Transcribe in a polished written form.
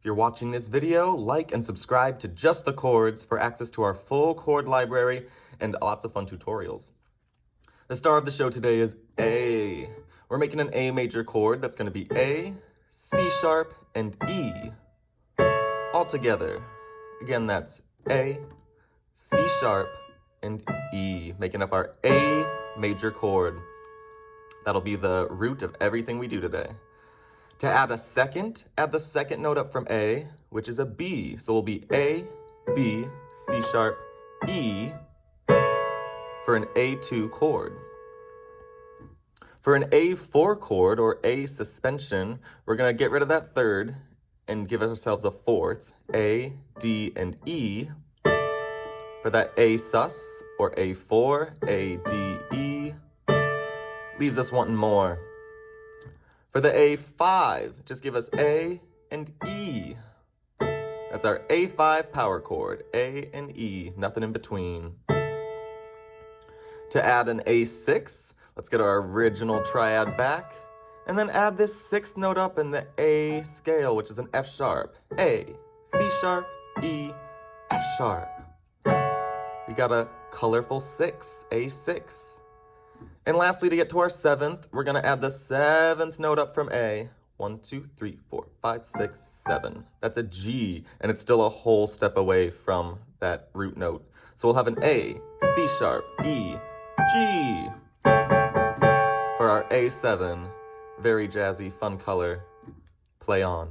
If you're watching this video, like and subscribe to Just the Chords for access to our full chord library and lots of fun tutorials. The star of the show today is A. We're making an A major chord that's going to be A, C sharp, and E all together. Again, that's A, C sharp, and E, making up our A major chord. That'll be the root of everything we do today. To add the second note up from A, which is a B. So we'll be A, B, C sharp, E for an A2 chord. For an A4 chord or A suspension, we're going to get rid of that third and give ourselves a fourth, A, D, and E. For that A-sus or A4, A, D, E, leaves us wanting more. For the A5, just give us A and E. That's our A5 power chord, A and E, nothing in between. To add an A6, let's get our original triad back, and then add this sixth note up in the A scale, which is an F sharp. A, C sharp, E, F sharp. We got a colorful 6, A6. And lastly, to get to our seventh, we're going to add the seventh note up from A. 1, 2, 3, 4, 5, 6, 7. That's a G, and it's still a whole step away from that root note. So we'll have an A, C sharp, E, G for our A7. Very jazzy, fun color. Play on.